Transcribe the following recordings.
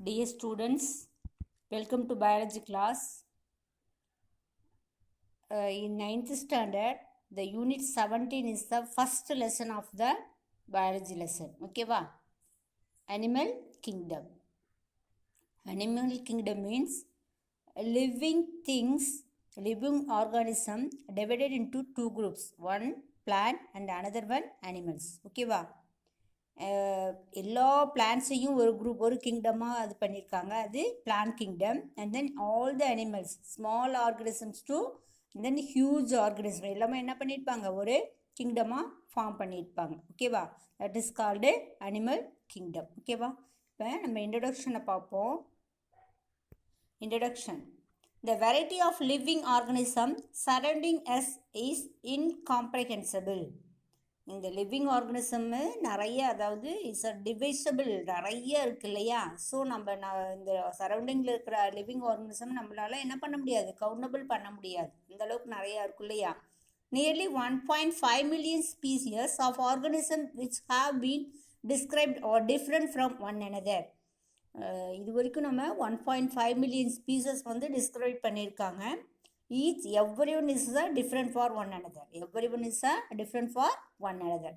Dear students, welcome to biology class. In 9th standard, the unit 17 is the first lesson of the biology lesson. Okay, va? Animal kingdom. Animal kingdom means living things, living organism divided into two groups. One plant and another one animals. Okay, va? எல்லா பிளான்ஸையும் ஒரு கிங்டமாக அது பண்ணியிருக்காங்க. அது plant kingdom. And then all the animals, small organisms to then huge organism எல்லாமே என்ன பண்ணியிருப்பாங்க, ஒரு கிங்டமாக form பண்ணியிருப்பாங்க. ஓகேவா? That is called animal kingdom. ஓகேவா? இப்போ நம்ம இன்ட்ரடக்ஷனை பார்ப்போம். Introduction. The variety of living organism surrounding us is incomprehensible. இந்த லிவிங் ஆர்கனிசம்மு நிறைய, அதாவது இட்ஸ் அ டிவைசபிள், நிறைய இருக்குது இல்லையா? ஸோ நம்ம இந்த சரௌண்டிங்கில் இருக்கிற லிவிங் ஆர்கனிசம் நம்மளால் என்ன பண்ண முடியாது, கவுண்டபிள் பண்ண முடியாது, இந்த அளவுக்கு நிறையா இருக்கும் இல்லையா? Nearly 1.5 million species of organism which have been described or different from one another. இது வரைக்கும் நம்ம 1.5 million ஸ்பீசஸ் வந்து டிஸ்கிரைப் பண்ணியிருக்காங்க. Everyone is different for one another. Everyone is different for one another.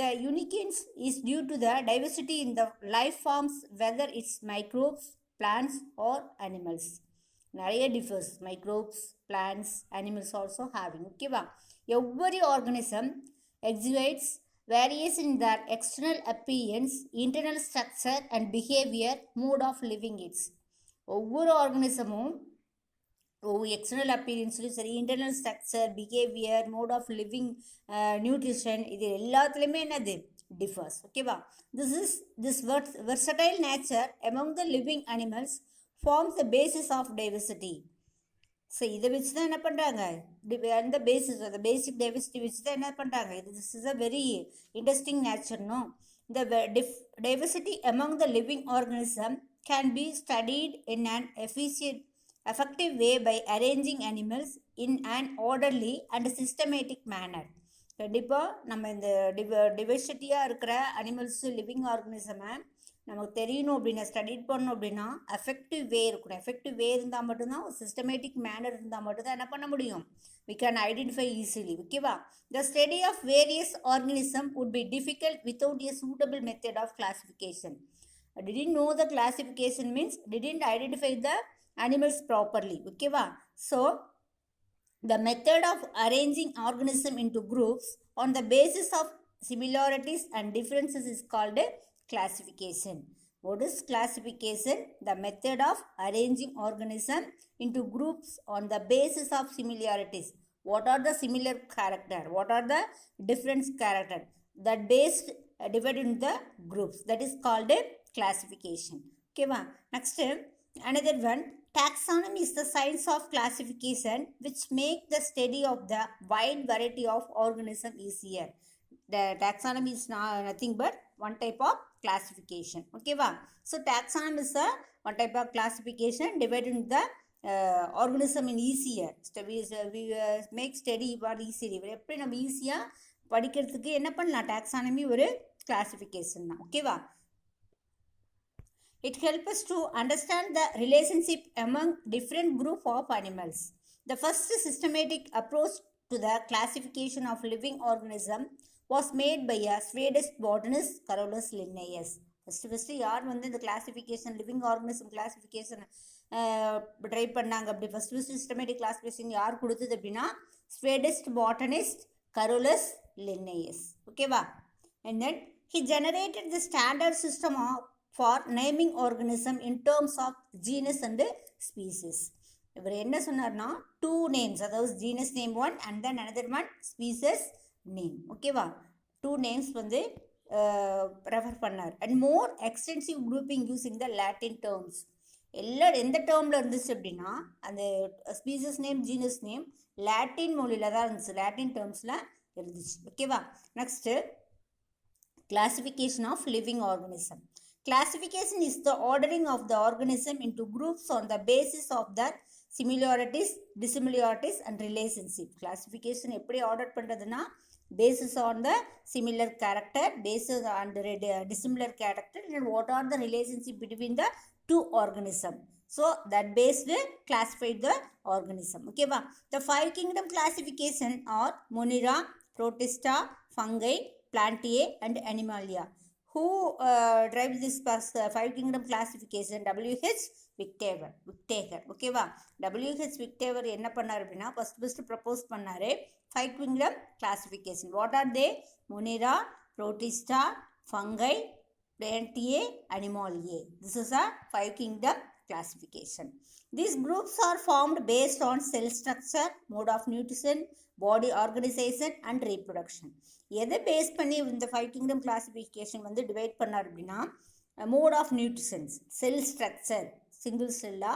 The uniqueness is due to the diversity in the life forms, whether it's microbes, plants or animals. நிறைய differs. Microbes, plants, animals also having. Okay, every organism exhibits variation in their external appearance, internal structure and behavior, mode of living it. ஒவ்வொரு ஆர்கனிசமும் external அப்பீரியன்ஸ்லையும் சரி, internal structure, behaviour, mode of living, nutrition, இது எல்லாத்துலேயுமே என்னது differs. ஓகேவா? This versatile nature among the living animals forms the basis of diversity. So இதை வச்சு தான் என்ன பண்ணுறாங்க, அந்த பேசிக் டைவர்சிட்டி வச்சு தான் என்ன பண்ணுறாங்க. This is a very interesting நேச்சர்னோ. The diversity among the living organism can be studied in an effective way by arranging animals in an orderly and systematic manner. கண்டிப்பாக நம்ம இந்த டிவர்சிட்டியாக இருக்கிற அனிமல்ஸு, லிவிங் ஆர்கனிசமை நமக்கு தெரியணும் அப்படின்னா, ஸ்டடி பண்ணணும் அப்படின்னா எஃபெக்டிவ் வே இருக்கணும். எஃபெக்டிவ் வே இருந்தால் மட்டும்தான், ஒரு சிஸ்டமேட்டிக் மேனர் இருந்தால் மட்டும்தான் என்ன பண்ண முடியும், we can identify easily. ஓகேவா? The study of various organisms would be difficult without a suitable method of classification. Didn't know the classification means didn't identify the animals properly. Okay, so the method of arranging organism into groups on the basis of similarities and differences is called a classification. What is classification? The method of arranging organism into groups on the basis of similarities. What are the similar character? What are the different character? That based divided into the groups. That is called a classification. Okay, next another one. Taxonomy is the science of classification which make the study of the wide variety of organism easier. The taxonomy is nothing but one type of classification. Okay, so taxonomy is one type of classification divided into the organism in easier. We make study about easily. எப்படி நம்ம ஈஸியாக படிக்கிறதுக்கு என்ன பண்ணலாம், taxonomy ஒரு classification தான். ஓகேவா? It helps us to understand the relationship among different group of animals. The first systematic approach to the classification of living organism was made by a Swedish botanist Carolus Linnaeus. First யார் வந்து இந்த classification, living organism classification try பண்ணாங்க அப்படி first systematic classification யார் கொடுத்தது அப்படின்னா Swedish botanist Carolus Linnaeus. ஓகேவா? And then he generated the standard system for naming organism in terms of genus and species. இவர் என்ன சொன்னார்னா, 2 names, அதாவது genus name 1 and then another one species name. ஓகேவா? 2 names வந்து ரெஃபர் பண்ணார். And more extensive grouping using the Latin terms. எந்த டேர்மில் இருந்துச்சு அப்படின்னா, அந்த species name, genus name Latin மொழியில் தான் இருந்துச்சு, லாட்டின் டேர்ம்ஸில் இருந்துச்சு. ஓகேவா? Next classification of living organism. Classification is the ordering of the organism into groups on the basis of their similarities, dissimilarities and relationship. Classification எப்படி ஆர்டர் பண்ணுறதுன்னா, basis on the similar character, basis on the dissimilar character, and what are the relationship between the two organisms. So that based classified the organism. Okay va. The 5 kingdom classification are Monera, Protista, Fungi, Plantae and Animalia. Who drives this 5 kingdom classification? W.H. Victaver. Okay va. W.H. Victaver என்ன பண்ணாரு அப்படின்னா first propose பண்ணாரு 5 kingdom classification. What are they? Monera, Protista, Fungi, Plantae, Animalia. This is a 5 kingdom classification. These groups are formed based on cell structure, mode of nutrition, body organization and reproduction. எதை base பண்ணி இந்த 5 kingdom classification வந்து divide பண்ணார் அப்படின்னா mode of nutrition, cell structure, single cella,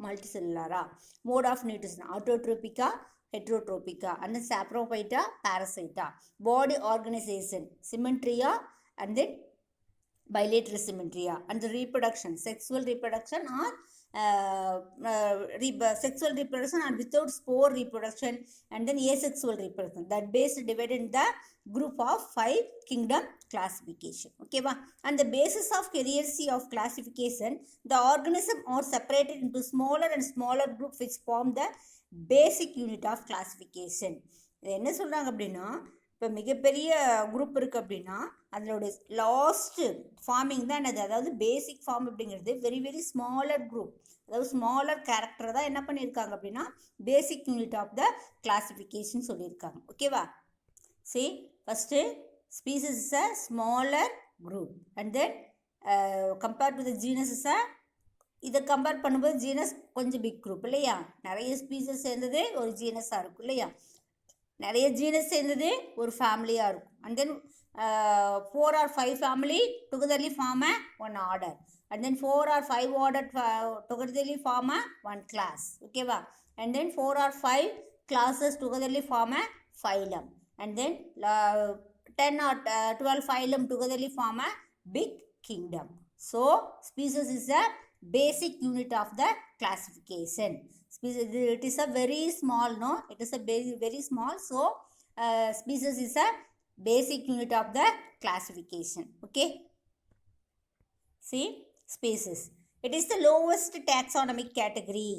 multicellular, mode of nutrition, autotrophica, heterotrophica, and then saprophyta, parasita, body organization, symmetria and then bilateral symmetria, and the reproduction, sexual reproduction or sexual reproduction and without spore reproduction, and then asexual reproduction. That based divided in the group of 5 kingdom classification. Okay va. And the basis of hierarchy of classification, the organism are separated into smaller and smaller groups which form the basic unit of classification. இது என்ன சொல்கிறாங்க அப்படின்னா இப்போ மிகப்பெரிய group இருக்குது அப்படின்னா அதனோட last farming தான் என்னது, அதாவது பேசிக் ஃபார்ம் அப்படிங்கிறது வெரி வெரி ஸ்மாலர் குரூப், அதாவது ஸ்மாலர் கேரக்டர் தான் என்ன பண்ணியிருக்காங்க அப்படின்னா basic unit of the classification சொல்லியிருக்காங்க. ஓகேவா. See, first species is a smaller group and then compared to the genus is a, இதை கம்பேர் பண்ணும்போது ஜீனஸ் கொஞ்சம் பிக் குரூப் இல்லையா, நிறைய ஸ்பீசஸ் சேர்ந்தது ஒரு ஜீனஸாக இருக்கும் இல்லையா, நிறைய ஜீனஸ் சேர்ந்தது ஒரு ஃபேமிலியாக இருக்கும். And then 4 or 5 family togetherly form a one order, and then 4 or 5 order togetherly form a one class. Okay va. And then 4 or 5 classes togetherly form a phylum, and then 10 or 12 phylum togetherly form a big kingdom. So species is a basic unit of the classification. Species, it is a very small, no, it is a very very small. So species is a basic unit of the classification. Okay. See, species, it is the lowest taxonomic category.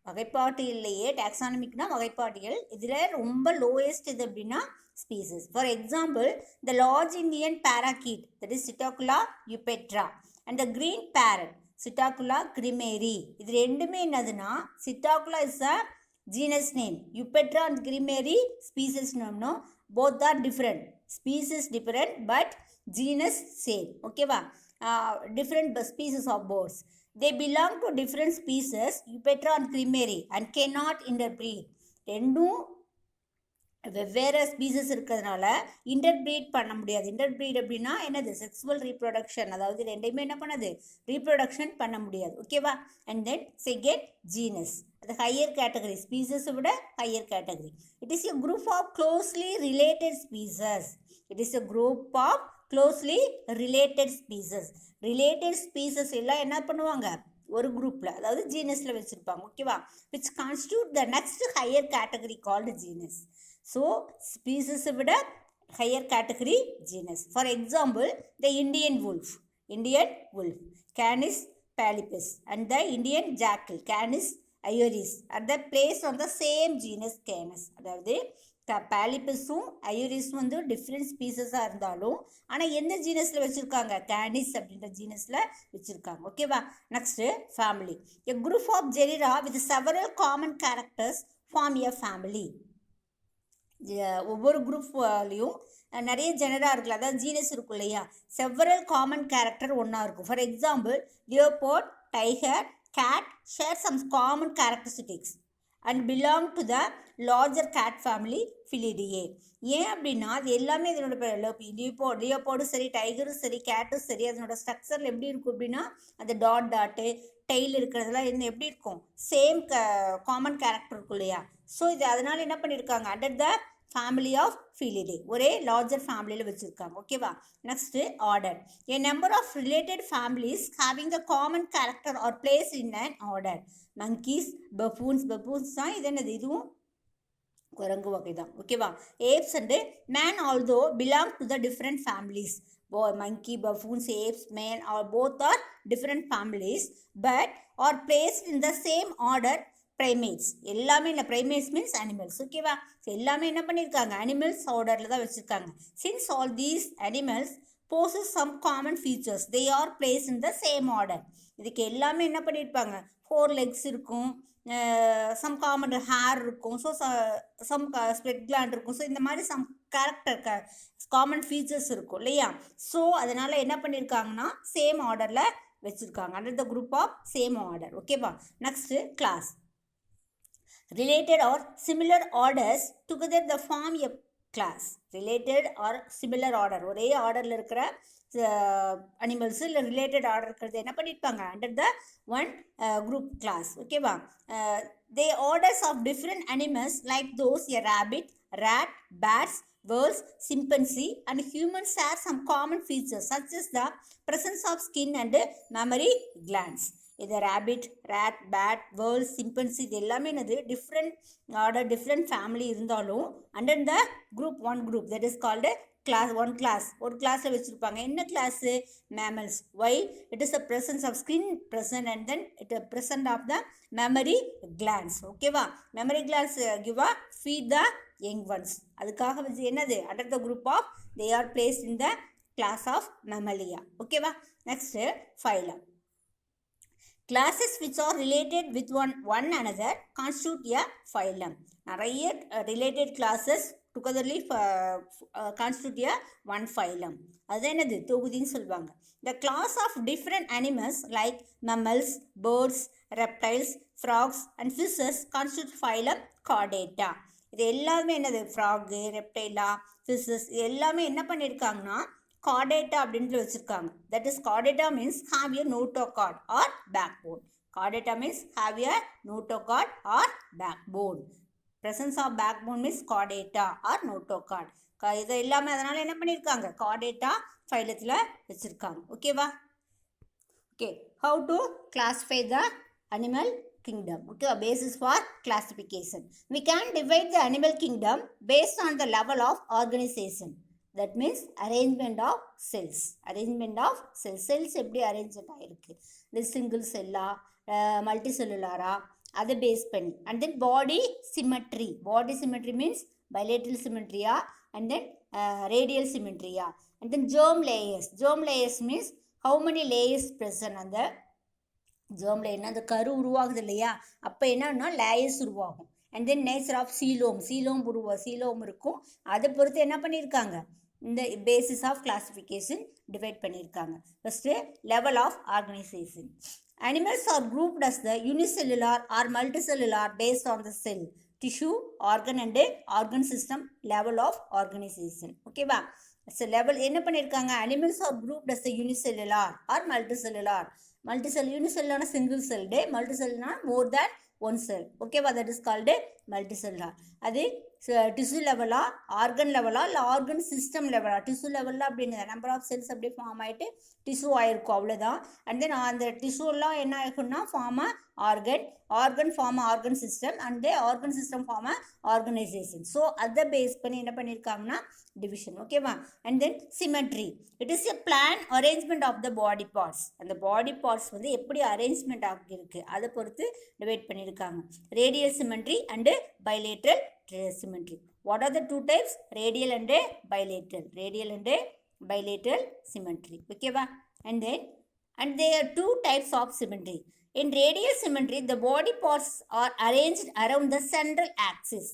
வகைப்பாட்டிலேயே டாக்ஸானமிக்னா வகைப்பாட்டியல், இதில் ரொம்ப lowest இது அப்படின்னா species. For example, the large Indian parakeet, that is Psittacula eupatria, and the green parrot Psittacula krameri. இது ரெண்டுமே என்னதுன்னா, Psittacula is a genus name, eupatria and krameri species நேம்னோ. both are different, species different but genus same. Okay va. Different species of birds, they belong to different species, Eupetra and Crimeri, and cannot interbreed. ரெண்டும் வெவ்வேறு species இருக்கிறதுனால interpret பண்ண முடியாது. Interpret அப்படின்னா என்னது, sexual reproduction, அதாவது ரெண்டையுமே என்ன பண்ணது, ரீப்ரொடக்ஷன் பண்ண முடியாது. ஓகேவா. அண்ட் தென் செகண்ட் ஜீனஸ், அது ஹையர் கேட்டகரி, ஸ்பீசஸை விட higher category. It is a group of closely related species. It is a group of closely related species. Related species எல்லாம் என்ன பண்ணுவாங்க, ஒரு குரூப்பில், அதாவது ஜீனஸில் வச்சுருப்பாங்க. ஓகேவா. Which constitute the next higher category called genus. So ஸ்பீசஸை விட higher category genus. For example, the Indian wolf, Canis palipes, and the Indian jackal, Canis aioris, are the placed on the same genus Canis. அதாவது பாலிபஸும் அயோரிஸும் வந்து different ஸ்பீசஸாக இருந்தாலும் ஆனால் எந்த ஜீனஸில் வச்சுருக்காங்க, கேனிஸ் அப்படின்ற ஜீனஸில் வச்சுருக்காங்க. ஓகேவா. Next family, a group of genera with several common characters form a family. ஒவ்வொரு குரூப்லேயும் நிறைய ஜெனரா இருக்குல்ல, அதாவது ஜீனஸ் இருக்கும் இல்லையா, செவரல் காமன் கேரக்டர் ஒன்றா இருக்கும். For example, leopard, tiger, cat share some common characteristics and belong to the larger cat family Felidae. ஏன் அப்படின்னா அது எல்லாமே இதனோட லியோபோர்டும் சரி, டைகரும் சரி, கேட்டும் சரி, அதனோட ஸ்ட்ரக்சரில் எப்படி இருக்கும் அப்படின்னா அந்த டாட்டு டெய்ல் இருக்கிறதுலாம் என்ன எப்படி இருக்கும், சேம் காமன் கேரக்டர் இருக்கும் இல்லையா. ஸோ இது அதனால் என்ன பண்ணியிருக்காங்க, under the family of Felidae, ஒரே லார்ஜர் ஃபேமிலியில் வச்சுருக்காங்க. ஓகேவா. Next order, a number of related families having the common character are placed in an order. Monkeys, baboons தான் இது என்னது, இதுவும் குரங்கு வகை தான். ஓகேவா? Apes and man although belong to the different families. monkey, buffoons, apes, man or both are different families but are placed in the same order primates. எல்லாமே இல்லை, primates means animals. ஓகேவா? எல்லாமே என்ன பண்ணியிருக்காங்க, அனிமல்ஸ் ஆர்டரில் தான் வச்சுருக்காங்க. Since all these animals possess some common features, they are placed in the same order. இதுக்கு எல்லாமே என்ன பண்ணியிருப்பாங்க, 4 legs இருக்கும், சம் காமன் ஹேர் இருக்கும், ஸோ சம் ஸ்வெட் கிளாண்ட் இருக்கும், ஸோ இந்த மாதிரி சம் கேரக்டர் காமன் ஃபீச்சர்ஸ் இருக்கும் இல்லையா? ஸோ அதனால் என்ன பண்ணியிருக்காங்கன்னா சேம் ஆர்டரில் வச்சுருக்காங்க, under the group of same order. ஓகேவா? Next class. Related or similar orders together the form a class. Related or similar order, ஒரே ஆர்டரில் இருக்கிற அனிமல்ஸ் இல்லை ரிலேட்டட் ஆர்டர் இருக்கிறது என்ன பண்ணியிருப்பாங்க, under the one group class. ஓகேவா? The orders of different animals like those a rabbit, rat, bats, birds, chimpanzee and humans share some common features such as the presence of skin and mammary glands. இது rabbit, rat, bat, whales, chimpanzee இது எல்லாமே என்னது different order different family இருந்தாலும் under the group one group that is called class. One class, ஒரு கிளாஸில் வச்சுருப்பாங்க. என்ன class? Mammals. Why? It is a presence of skin present and then it present of the mammary glands. ஓகேவா? Mammary glands give a feed the young ones. அதுக்காக வந்து என்னது, under the group of they are placed in the class of Mammalia. ஓகேவா? Next phylum. Classes which are related with one another constitute a phylum. நிறைய related classes togetherly constitute a one phylum. அது என்னது, தொகுதின்னு சொல்லுவாங்க. The class of different animals like mammals, birds, reptiles, frogs and fishes constitute phylum Chordata. இது எல்லாமே என்னது, frock, ரெப்டைலா, fishes இது எல்லாமே என்ன பண்ணியிருக்காங்கன்னா கார்டேட்டா அப்படின்ட்டு வச்சுருக்காங்க. That is Chordata means have a notochord or backbone. Chordata means have a notochord or backbone. Presence of backbone means Chordata or notochord. இதை எல்லாமே அதனால் என்ன பண்ணியிருக்காங்க, கார்டேட்டா ஃபைலத்தில் வச்சுருக்காங்க. ஓகேவா? Okay, how to classify the animal kingdom. Okay, a basis for classification. We can divide the animal kingdom based on the level of organization. That means arrangement of cells. Arrangement of cells. Cells எப்படி arrangement ஆகிருக்கு, இந்த single செல்லா multi செல்லுலாரா அதை base பண்ணி. And then body symmetry. Body symmetry means bilateral symmetry-யா and then radial symmetry-யா. And then germ layers. Germ layers means how many layers present அந்த ஜேர்மில். என்ன, அந்த கரு உருவாகுது இல்லையா, அப்போ என்னன்னா லேயர்ஸ் உருவாகும். And then nature of coelom. Coelom இருக்கும். அதை பொறுத்து என்ன பண்ணியிருக்காங்க, இந்த பேசிஸ் ஆஃப் கிளாசிஃபிகேஷன் டிவைட் பண்ணியிருக்காங்க. First level of organisation. Animals are grouped as the unicellular or multicellular based on the cell, tissue, organ and organ system level of organisation. ஓகேவா? So level என்ன பண்ணியிருக்காங்க, animals are grouped as the unicellular or multicellular. Multicell, யூனிசெல்லுனா single celled, மல்டிசெல்னா more than one cell. ஓகேவா? That is called multicellular. அது tissue லெவலா, organ லெவலா, இல்லை ஆர்கன் சிஸ்டம் லெவலா. டிஷ்யூ லெவலில் அப்படின்னு நம்பர் ஆஃப் செல்ஸ் அப்படியே ஃபார்ம் ஆகிட்டு டிஷ்யூ ஆகிருக்கும், அவ்வளோதான். அண்ட் தென் அந்த டிஷ்யூலாம் என்ன ஆகிருக்குன்னா form organ form organ system and organ system form organisation. So அதை பேஸ் பண்ணி என்ன பண்ணியிருக்காங்கன்னா டிவிஷன். ஓகேவா? And then symmetry. It is a plan arrangement of the body parts. அந்த பாடி பார்ட்ஸ் வந்து எப்படி அரேஞ்ச்மெண்ட் ஆகியிருக்கு அதை பொறுத்து டிவைட் பண்ணியிருக்காங்க. Radial symmetry and bilateral symmetry. What are the two types? Radial and bilateral. Radial and bilateral symmetry. Okay va? And there are two types of symmetry. In radial symmetry, the body parts are arranged around the central axis.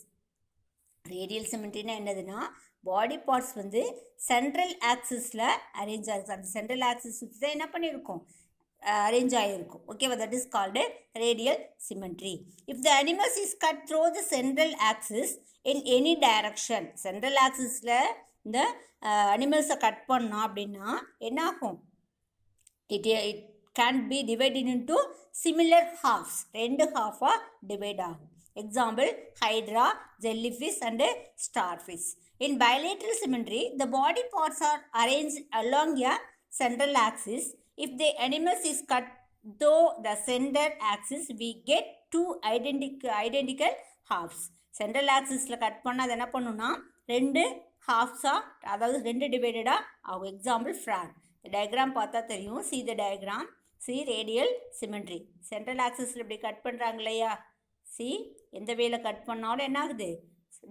Radial symmetry na என்னதுன்னா body parts வந்து central ஆக்சிஸில் arrange ஆகிருக்கு. அந்த central axis சுற்றி தான் என்ன பண்ணியிருக்கோம், arrange ஆகிருக்கும். ஓகேவா? That is called radial symmetry. If the animals is cut through the central axis in any direction. Central ஆக்சிஸில் இந்த அனிமல்ஸை கட் பண்ணோம் அப்படின்னா என்ன ஆகும், it can be divided into similar halves. 2 ஹாஃபாக டிவைட் ஆகும். Example hydra, jellyfish and starfish. In bilateral symmetry, the body parts are arranged along a central axis. If the animals is cut through the center axis, we get 2 identical halves. Central ஆக்சிஸில் cut பண்ணால் அது என்ன பண்ணுன்னா 2 ஹாஃப்ஸாக, அதாவது 2 டிவைடடாக ஆகும். Example frock. Diagram பார்த்தா தெரியும். See the diagram. See radial symmetry. Central ஆக்சிஸில் இப்படி கட் பண்ணுறாங்க இல்லையா? சி எந்த வேல கட் பண்ணாலும் என்ன ஆகுது?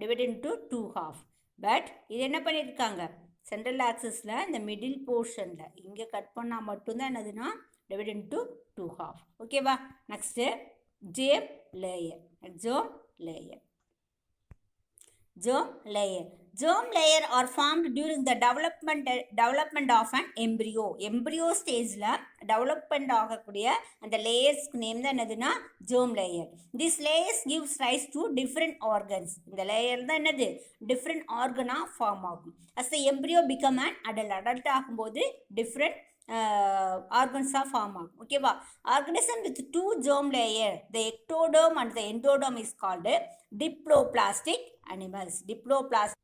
Divide into 2 half. பட் இது என்ன பண்ணியிருக்காங்க? சென்ட்ரல் ஆக்சிஸில் இந்த மிடில் போர்ஷனில் இங்கே கட் பண்ணால் மட்டும்தான் என்னதுன்னா டிவைட் இன்ட்டு 2 ஹாஃப். ஓகேவா? Next germ layer. Germ layer. Germ layer. Germ layer are formed during the development of an embryo. Embryo stageல development ஆகக்கூடிய அந்த லேயர்ஸ்க்கு நேம் தான் என்னதுன்னா germ layer. This layers gives rise to different organs. இந்த layer தான் என்னது? different organ form ஆகும். As the embryo become an adult. adult ஆகும்போது different organs are form ஆகும். ஓகேவா? Organism with 2 germ layer, the ectoderm and the endoderm is called diploplastic animals. Diploplastic.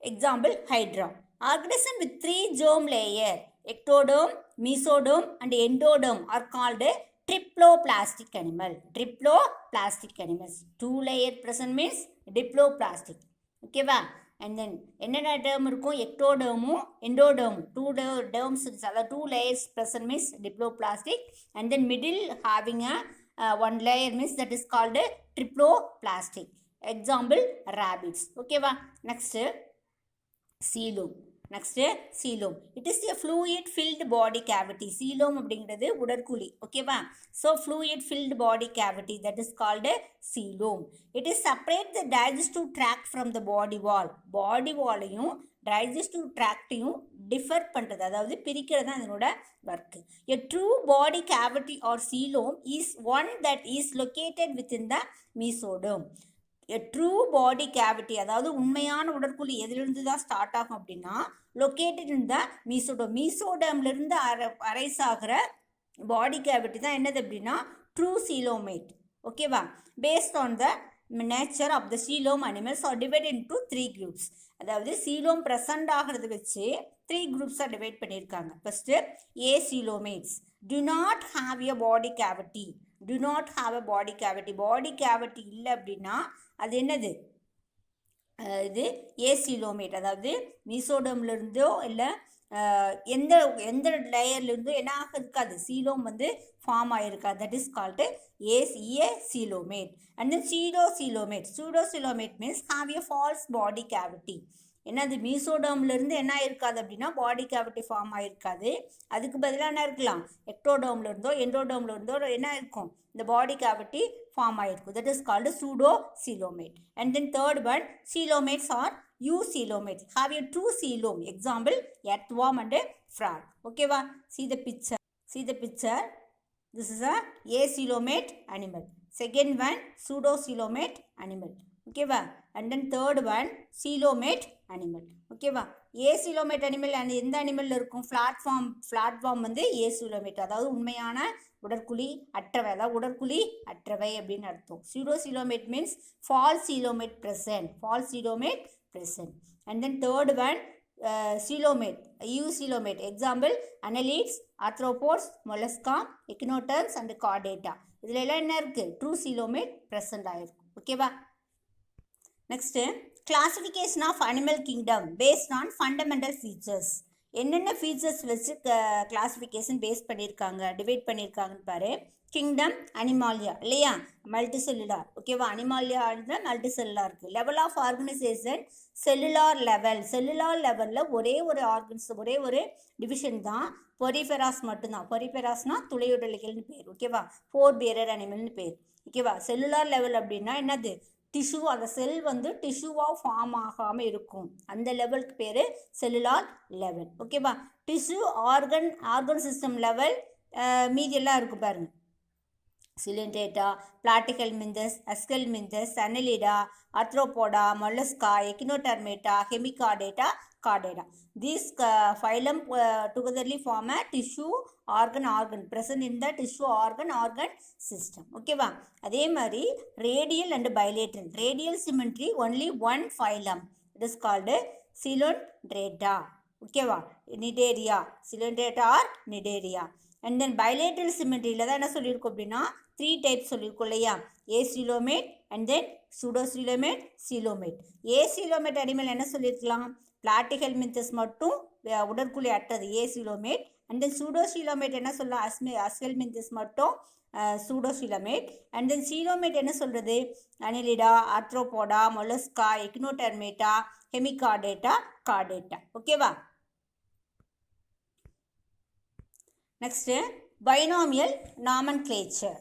Example, Hydra. Organism with 3 germ layer, ectoderm, mesoderm and endoderm are called triploplastic animal. Triploplastic animals. 2 layer present means diploplastic. ஓகேவா? And தென் என்னென்ன term இருக்கும்? எக்டோடேர்மும் எண்டோடேர்மும். 2 terms, அதாவது 2 layers present means diploplastic. And then middle having a 1 layer means that is called triploplastic. Example, rabbits. ஓகேவா? Next coelom. Next coelom. It is a fluid filled body cavity. Coelom அப்படிங்கிறது உடற்குழி. ஓகேவா? So fluid filled body cavity, that is called coelom. It is separate the digestive tract from the body wall. Body வாலையும் digestive ட்ராக்டையும் differ பண்ணுறது, அதாவது பிரிக்கிறது தான் அதனோட work. A true body cavity or coelom is one that is located within the mesoderm. A true body cavity, அதாவது உண்மையான உடற்குழி எதிலிருந்து தான் ஸ்டார்ட் ஆகும் அப்படின்னா லொக்கேட்டட் இன் த மீசோடோம். மீசோடம்லேருந்து அரைஸ் ஆகிற பாடி கேவிட்டி தான் என்னது அப்படின்னா ட்ரூ சீலோமேட். ஓகேவா? Based on the nature of the coelom animals are divide into 3 groups. அதாவது சீலோம் ப்ரெசண்ட் ஆகிறது வச்சு 3 groups-ஆக டிவைட் பண்ணியிருக்காங்க. First acoelomates do not have a body cavity. Do not have a body cavity. Body cavity இல்லை அப்படின்னா அது என்னது? இது ஏசிலோமேட். அதாவது மீசோடம்லேருந்தோ இல்லை எந்த எந்த லேயர்லேருந்தோ என்ன இருக்காது, சீலோம் வந்து ஃபார்ம் ஆகிருக்காது. That is called acoelomate. And then pseudocoelomate. Pseudocoelomate means have a false body cavity. என்னது? மீசோடோம்லேருந்து என்ன இருக்காது அப்படின்னா பாடி கேவிட்டி ஃபார்ம் ஆகிருக்காது. அதுக்கு பதிலாக என்ன இருக்கலாம்? எக்டோடோம்லேருந்தோ எண்டோடோம்லேருந்தோ என்ன இருக்கும்? இந்த பாடி கேவிட்டி ஃபார்ம் ஆகிருக்கும். That is called pseudocoelomate. And then third one coelomates or eucoelomates. Have a true coelom. Example earthworm and frog. ஓகேவா? See the picture. This is a acylomate animal. Second one pseudocoelomate animal. ஓகேவா? And then third one coelomate animal. ஓகேவா? Acoelomate animal அந்த எந்த அனிமலில் இருக்கும்? Platform வந்து acoelomate, அதாவது உண்மையான உடற்குழி அற்றவை, அதாவது உடற்குழி அற்றவை அப்படின்னு அர்த்தம். Pseudocoelomate means false coelomate present. False coelomate present. And then third one coelomate, eucoelomate. Example annelids, arthropods, mollusca, echinoderms and chordata. இதில் எல்லாம் என்ன இருக்குது? ட்ரூ சீலோமேட் ப்ரெசன்ட் ஆகிருக்கும். ஓகேவா? Next classification of animal kingdom based on fundamental features. என்னென்ன features வச்சு classification base பண்ணியிருக்காங்க, divide பண்ணியிருக்காங்கன்னு பாரு. கிங்டம் அனிமாலியா இல்லையா? Multi cellular. ஓகேவா? அனிமாலியா மல்டி செல்லுலார் இருக்குது. Level of organisation cellular level. Cellular லெவலில் ஒரே ஒரு ஆர்கன்ஸ், ஒரே ஒரு டிவிஷன் தான் பொரிஃபெராஸ் மட்டும்தான். பொரிஃபெராஸ்னால் துளையுடலிகள்னு பேர். ஓகேவா? 4 bearer அனிமல்னு பேர். ஓகேவா? செல்லுலார் லெவல் அப்படின்னா என்னது? டிஷ்யூ, அந்த செல் வந்து டிஷ்யூவாக ஃபார்ம் ஆகாமல் இருக்கும். அந்த லெவலுக்கு பேர் செல்லுலார் லெவல். ஓகேவா? டிஷ்யூ ஆர்கன் சிஸ்டம் லெவல் மீதி எல்லாம் இருக்குது பாருங்க. Coelenterata, platyhelminthes, aschelminthes, annelida, arthropoda, mollusca, echinodermata, hemichordata, chordata. These phylum togetherly form a tissue organ present in the tissue organ system. ஓகேவா? அதே மாதிரி radial and bilateral. Radial symmetry only one phylum. It is called Coelenterata. ஓகேவா? Cnidaria. Coelenterata or Cnidaria. And then bilateral சிமெட்ரியில் தான் என்ன சொல்லியிருக்கோம் அப்படின்னா 3 types சொல்லியிருக்கோம் இல்லையா, acoelomate and then pseudocoelomate, coelomate. Acoelomate animal என்ன சொல்லியிருக்கலாம், பிளாட்டிஹெல்மின்தஸ் மட்டும் உடற்குழி அற்றது ஏசிலோமேட். அண்ட் தென் சூடோசிலோமேட் என்ன சொல்லலாம், அஸ்ஹெல்மின்தஸ் மட்டும் சூடோசிலோமேட். அண்ட் தென் சீலோமேட் என்ன சொல்கிறது, annelida, arthropoda, mollusca, echinodermata, hemichordata, chordata. ஓகேவா. Next binomial nomenclature.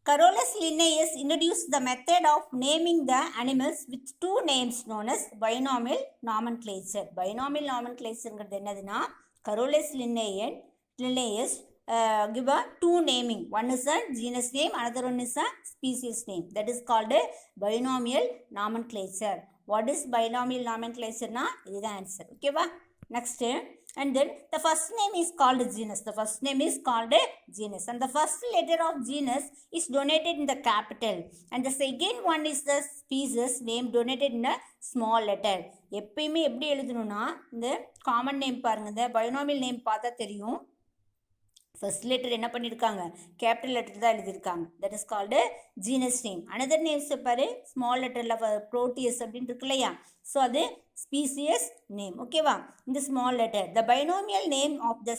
Carolus Linnaeus introduced the method of naming the animals with 2 names known as binomial nomenclature. Binomial nomenclatureங்கிறது என்னதுன்னா, Carolus Linnaeus give a 2 naming. One is a genus name, another one is a species name. That is called a binomial nomenclature. What is binomial nomenclature na? This is the answer. Okay va? Next, and then the first name is called genus. The first name is called a genus, and the first letter of genus is donated in the capital, and the second one is the species name donated in a small letter. எப்பயுமே எப்படி எழுதணும்னா, இந்த common name பாருங்க, இந்த binomial name பார்த்தா தெரியும், first letter என்ன பண்ணியிருக்காங்க, கேபிட்டல் லெட்டர் தான் எழுதியிருக்காங்க. That is called genus name. Another names பாரு, ஸ்மால் லெட்டரில் ப்ரோட்டியஸ் அப்படின்னு இருக்கு இல்லையா, ஸோ அது ஸ்பீசியஸ் நேம். ஓகேவா. இந்த small letter the binomial name of the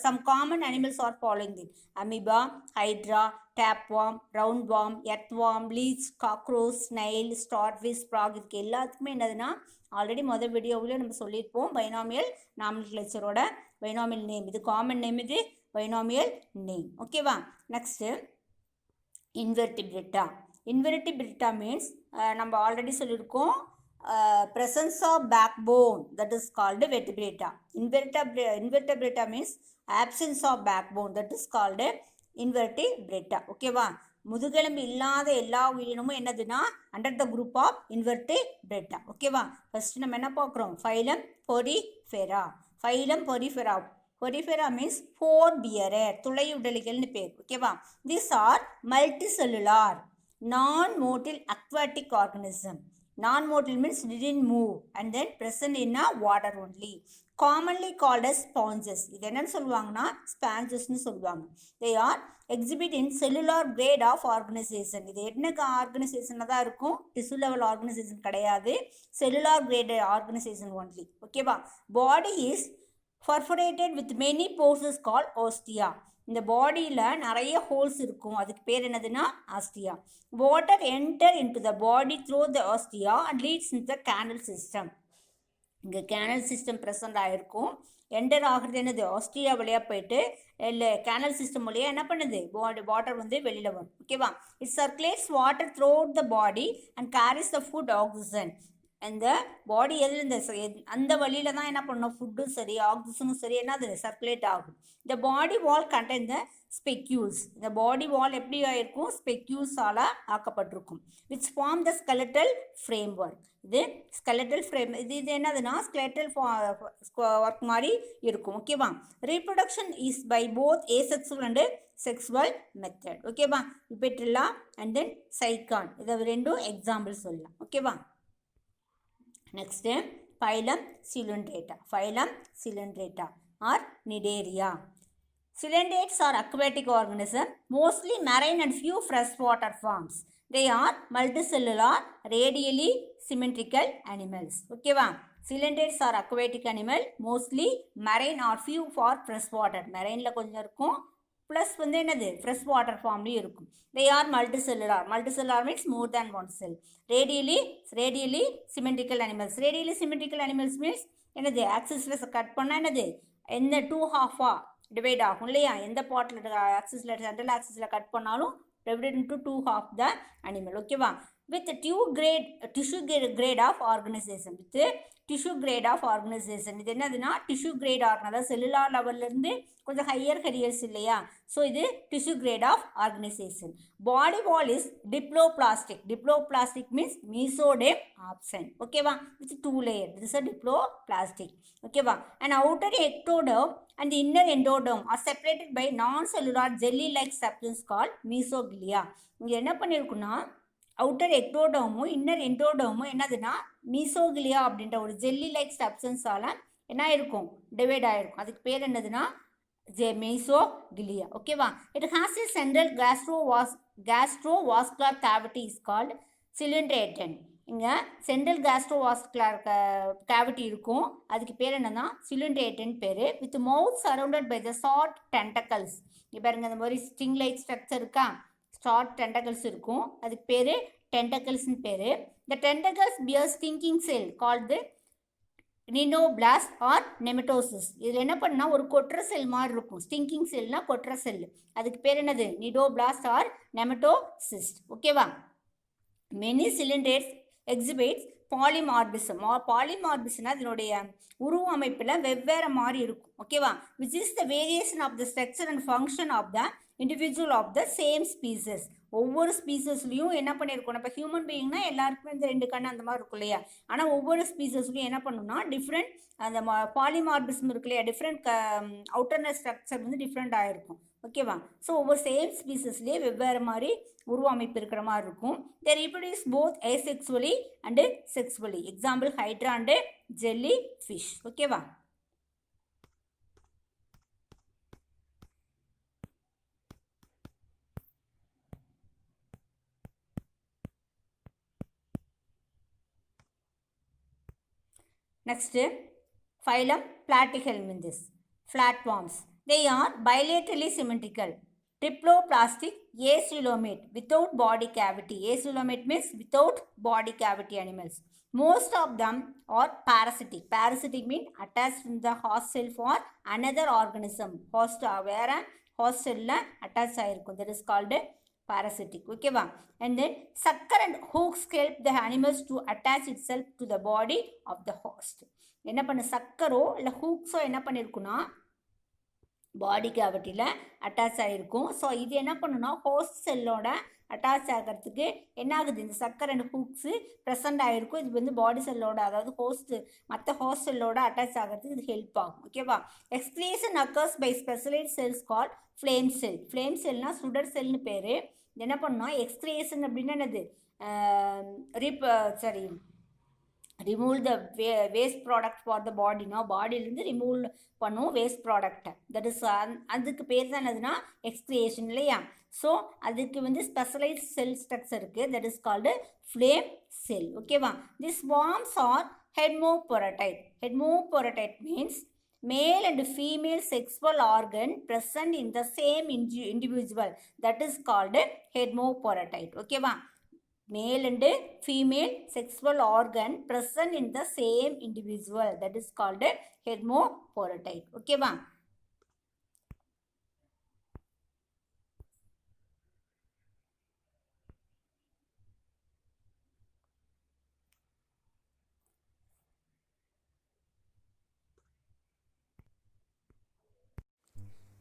some common animals are following this: amoeba, hydra, tapeworm, round worm, earthworm, leech, cockroach, snail, starfish, frog. இதுக்கு எல்லாத்துக்குமே என்னதுன்னா, ஆல்ரெடி மொதல் வீடியோவில் நம்ம சொல்லியிருப்போம் பைனாமியல் நாமென்க்ளேச்சரோட பைனாமியல் நேம். இது காமன் நேம், இது பைனாமியல் நேம். ஓகேவா. Next invertebrata. இன்வெர்டிபிரேட்டா மீன்ஸ் நம்ம ஆல்ரெடி சொல்லியிருக்கோம், presence of backbone, that is called vertebrata. Invertebrata means absence of backbone, that is called invertebrata. ஓகேவா. முதுகெலும்பு இல்லாத எல்லா உயிரினமும் என்னதுன்னா under the group of invertebrata. ஓகேவா. ஃபர்ஸ்ட் நம்ம என்ன பார்க்குறோம், phylum porifera. Phylum porifera. Porifera means pore bearer, துளையுடலிகள்னு பேர். ஓகேவா. This are multi cellular non motile aquatic organism. Non-motile means didn't move and then present in a water only. Commonly called as sponges. இது என்னன்னு சொல்லுவாங்கன்னா ஸ்பாஞ்சஸ்ன்னு சொல்லுவாங்க. They are exhibit in cellular grade of organization. இது என்ன ஆர்கனைசேஷனில் தான் இருக்கும், tissue level organisation கிடையாது, cellular grade organization only. ஓகேவா. Body is perforated with many pores called ostia. இந்த பாடியில் நிறைய ஹோல்ஸ் இருக்கும், அதுக்கு பேர் என்னதுன்னா ostia. Water enter into the body through the ostia and leads in the canal system. இங்கே கேனல் சிஸ்டம் ப்ரெசண்ட் ஆகிருக்கும். என்டர் ஆகிறது என்னது, ஆஸ்டியா வழியாக போயிட்டு இல்லை கேனல் சிஸ்டம் வழியாக என்ன பண்ணுது, வாட்டர் வந்து வெளியில் வரும். ஓகேவா. It circulates water through out the body and carries the food oxygen. அந்த பாடி எதில் இந்த அந்த வழியில் தான் என்ன பண்ணணும், ஃபுட்டும் சரி ஆக்சிஜனும் சரி என்னது சர்க்குலேட் ஆகும். இந்த பாடி வால் கண்டெயின் த ஸ்பெக்யூல்ஸ். இந்த பாடி வால் எப்படி ஆகிருக்கும், ஸ்பெக்யூல்ஸால் ஆக்கப்பட்டிருக்கும். Which form the skeletal frame work. இது ஸ்கெலட்டல் ஃப்ரேம், இது என்னதுன்னா ஸ்கெலட்டல் ஒர்க் மாதிரி இருக்கும். ஓகேவா. Reproduction is by both asexual and sexual method. ஓகேவா. இப்பெட்ரில்லா அண்ட் தென் சைக்கான், இதை ரெண்டும் எக்ஸாம்பிள் சொல்லலாம். ஓகேவா. Next, phylum Coelenterata. Phylum Coelenterata or Cnidaria. Coelentrates are aquatic organisms, mostly marine and few freshwater forms. They are multicellular, radially symmetrical animals. Okay va. Coelentrates are aquatic animal, mostly marine or few for freshwater. Marine la konjam irukum, plus வந்து என்னது fresh water ஃபார்ம்லேயும் இருக்கும். They are multicellular. Multicellular means more than one sell. Radially symmetrical animals. Radially symmetrical animals means என்னது, ஆக்சிஸில் cut பண்ணால் என்னது எந்த 2 half-ஆ divide ஆகும் இல்லையா, எந்த பார்ட்டில் ஆக்சிஸில் சென்ட்ரல் ஆக்சிஸில் கட் பண்ணாலும் divided into 2 half the animal. ஓகேவா. with tissue grade of organization. with tissue grade of organization. இது என்னதுன்னா tissue grade அதாவது செல்லுலார் லெவல்லேருந்து கொஞ்சம் ஹையர் கரியர்ஸ் இல்லையா, ஸோ இது tissue grade of organization. body wall is diploplastic. Diploplastic means mesoderm absent. ஓகேவா. with 2 layers. this is a diploplastic. ஓகேவா. and outer ectoderm and the inner endoderm are separated by non-cellular jelly-like substance called mesoglea. இங்கே என்ன பண்ணியிருக்குன்னா outer எக்டோடோமும் inner எண்டோடோமும் என்னதுன்னா மீசோகிலியா அப்படின்ற ஒரு jelly like சப்ஸ்டன்ஸால் என்ன இருக்கும், divide ஆகிருக்கும். அதுக்கு பேர் என்னதுன்னா Mesoglia. Okay, it has a central gastrovascular cavity is called cylindratum. இங்கே சென்ட்ரல் கேஸ்ட்ரோவாஸ்குலர் கேவிட்டி இருக்கும், அதுக்கு பேர் என்னன்னா சிலிண்ட்ரேட்டன் பேர். With mouth surrounded by the short tentacles. இங்கே பாருங்க இந்த மாதிரி ஸ்டிங் லைக் ஸ்ட்ரக்சர் இருக்கா, ஷார்ட் டென்டக்கல்ஸ் இருக்கும், அதுக்கு பேர் டென்டக்கல்ஸ்னு பேர். The tentacles bear stinging cell called cnidoblast or nematocyst. இதில் என்ன பண்ணால் ஒரு கொற்ற செல் மாதிரி இருக்கும், ஸ்டிங்கிங் செல்னா கொற்ற செல், அதுக்கு பேர் என்னது நிடோபிளாஸ்ட் ஆர் நெமட்டோசிஸ்ட். ஓகேவா. Many coelenterates exhibits polymorphism. பாலிமார்பிசம்னா அதனுடைய உருவ அமைப்பில் வெவ்வேறு மாதிரி இருக்கும். ஓகேவா. Which is the variation of the structure and function of the individual of the same species. ஒவ்வொரு ஸ்பீசஸ்லையும் என்ன பண்ணியிருக்கோம், இப்போ ஹியூமன் பீயிங்னா எல்லாருக்குமே இந்த 2 கண் அந்த மாதிரி இருக்கும் இல்லையா, ஆனால் ஒவ்வொரு ஸ்பீசஸ்லையும் என்ன பண்ணணும்னா டிஃப்ரெண்ட் அந்த பாலிமார்பிசம் இருக்கு இல்லையா, டிஃப்ரெண்ட் அவுட்டர்னர் ஸ்ட்ரக்சர் வந்து டிஃப்ரெண்ட் ஆகிருக்கும். ஓகேவா. ஸோ ஒவ்வொரு சேம் ஸ்பீசஸ்லேயே வெவ்வேறு மாதிரி உருவ அமைப்பு இருக்கிற மாதிரி இருக்கும். They reproduce both asexually and sexually. Example hydra and jelly fish. ஓகேவா. Next, phylum Platyhelminthes, flatworms. They are bilaterally symmetrical, triploplastic, acoelomate, without body cavity. Acoelomate means without body cavity animals. Most of them are parasitic. Parasitic means attached in the host cell for another organism. Host where host cell attached ஆயிருக்கும். That is called parasitic. Okay, and then sucker and hooks help the animals to attach itself to the body of the host. என்ன பண்ண சக்கரோ இல்லை ஹூக்ஸோ என்ன பண்ணியிருக்குன்னா பாடி கேவிட்டியில் attach ஆகிருக்கும். So இது என்ன பண்ணுன்னா host செல்லோட attach ஆகிறதுக்கு என்ன ஆகுது, இந்த சக்கர் அண்ட் ஹூக்ஸு ப்ரெசண்ட் ஆகிருக்கும். இது வந்து பாடி செல்லோட, அதாவது மற்ற ஹோஸ்ட் செல்லோட அட்டாச் ஆகிறதுக்கு இது ஹெல்ப் ஆகும். ஓகேவா. Excretion occurs by specialised cells call flame cell. Flame செல்னா சுடர் செல்னு பேர். என்ன பண்ணால் எக்ஸ்கிரீஷன் அப்படின்னா என்னது, remove the waste product for the பாடினா பாடியிலேருந்து ரிமூவ் பண்ணும் வேஸ்ட் ப்ராடக்டை. தட் இஸ் அதுக்கு பேர் தான் என்னதுன்னா எக்ஸ்கிரியேஷன் இல்லையா. ஸோ அதுக்கு வந்து ஸ்பெஷலைஸ் செல் ஸ்ட்ரக்சர் இருக்குது, that is called flame cell. ஓகேவா. This worms are hermaphrodite. Hermaphrodite means male and female sexual organ present in the same individual, that is called hermaphrodite. Okay va. Male and female sexual organ present in the same individual, that is called hermaphrodite. Okay va.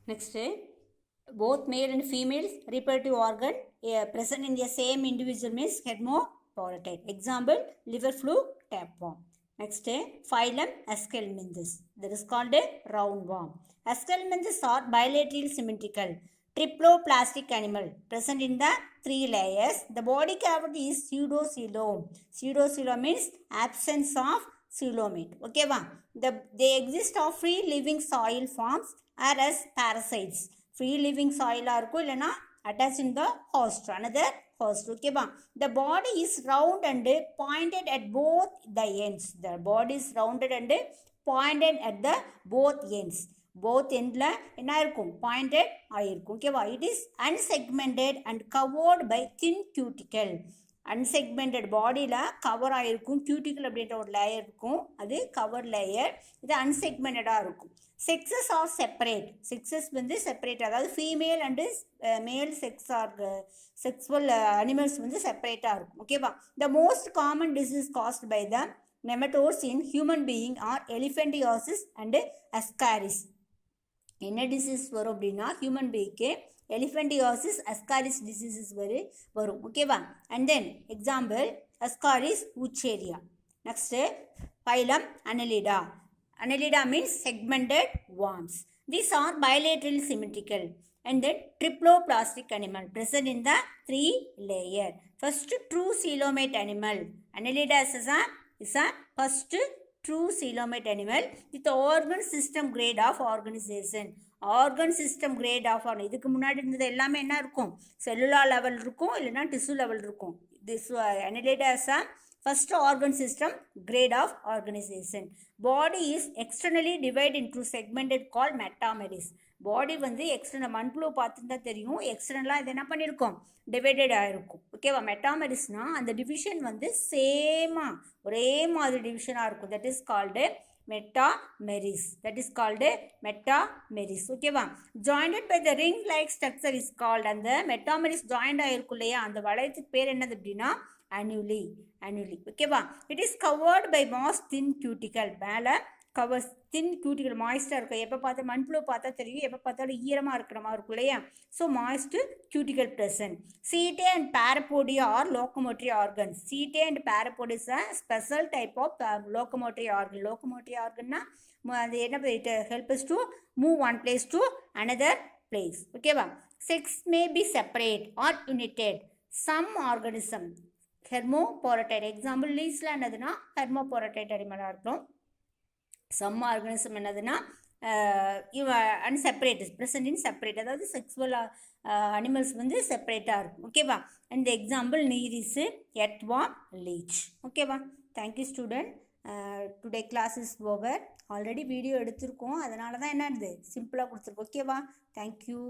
Next, both male and female reproductive organ present in the same individual means hermaphrodite. Example, liver fluke, tapeworm. Next, phylum Aschelminthes. That is called a roundworm. Aschelminthes are bilateral symmetrical, triploplastic animal present in the 3 layers. The body cavity is pseudocoelom. Pseudocoelom means absence of coelomate. Okay, they exist of free living soil forms or as parasites. Free living soil இருக்கும் இல்லைனா attached in the host, another host. Okay, the body is round and pointed at both the ends. The body is rounded and pointed at the both ends. Both endல என்ன இருக்கும், pointed ஆயிருக்கும். Okay, it is unsegmented and covered by thin cuticle. Unsegmented பாடியில் cover ஆகிருக்கும், cuticle அப்படின்ற ஒரு layer இருக்கும், அது cover layer. இது அன்செக்மெண்டடாக இருக்கும். Sexes are separate. செக்ஸஸ் வந்து செப்பரேட், அதாவது female and male sexual animals வந்து செப்பரேட்டாக இருக்கும். ஓகேவா. The most common disease caused by the nematodes in human being are elephantiasis and ascaris. என்ன டிசீஸ் வரும் அப்படின்னா ஹியூமன் பீயிங்க்கு எலிஃபென்டியாசிஸ், அஸ்காரிஸ் டிசீசஸ் வரும். ஓகேவா. And then example ascaris wuchereria. Next phylum Annelida. Annelida means segmented worms. These are bilaterally symmetrical and then triploplastic animal present in the 3 layer. First true coelomate animal. Annelida is a first true coelomate animal with organ system grade of organization. Organ system grade of organ. இதுக்கு முன்னாடி இருந்தது எல்லாமே என்ன இருக்கும், cellular level இருக்கும், இல்லைன்னா tissue level இருக்கும். This annulated as a first organ system grade of organization. Body is externally divided into segmented called metameris. பாடி வந்து எக்ஸ்டர்னல் மண்புழு பார்த்துருந்தா தெரியும், எக்ஸ்டர்னலாக இது என்ன பண்ணியிருக்கோம், டிவைடட் ஆகிருக்கும். ஓகேவா? மெட்டாமெரிஸ்னால் அந்த டிவிஷன் வந்து சேமாக ஒரே மாதிரி டிவிஷனாக இருக்கும். That is called metameris. That is called metameris. ஓகேவா? joined by the ring like structure is called. அந்த metameris joined ஆகிருக்கும் இல்லையா, அந்த வளையத்துக்கு பேர் என்னது அப்படின்னா annuli. ஓகேவா? it is covered by moist thin cuticle. மேலே கவர்ஸ் தின் கியூட்டிக்கல் மாய்ஸ்டாக இருக்கும். எப்போ பார்த்தா மண்புழு பார்த்தா தெரியும், எப்போ பார்த்தாலும் ஈரமாக இருக்கிற மாதிரி இருக்கும் இல்லையா. So moist cuticle present. Chaetae and parapodia are locomotory organs. Chaetae and parapodia is a special type of locomotory organ. Locomotory ஆர்கன்னா அது என்ன, it helps to move one place to another place. ஓகேவா? Sex may be separate or united. Some organism hermaphrodite. Example லீஸ்ல என்னதுன்னா hermaphrodite அனிமலாக இருக்கும். Some organism என்னதுன்னா unseparate, present in separate, அதாவது செக்ஸுவல் அனிமல்ஸ் வந்து செப்பரேட்டாக இருக்கும். ஓகேவா? இந்த எக்ஸாம்பிள் நீரிஸு, எர்த்வார்ம், லீச். ஓகேவா? Thank you student. Today class is over. Already video எடுத்திருக்கோம், அதனால தான் என்னது சிம்பிளாக கொடுத்துருக்கோம். ஓகேவா? தேங்க்யூ.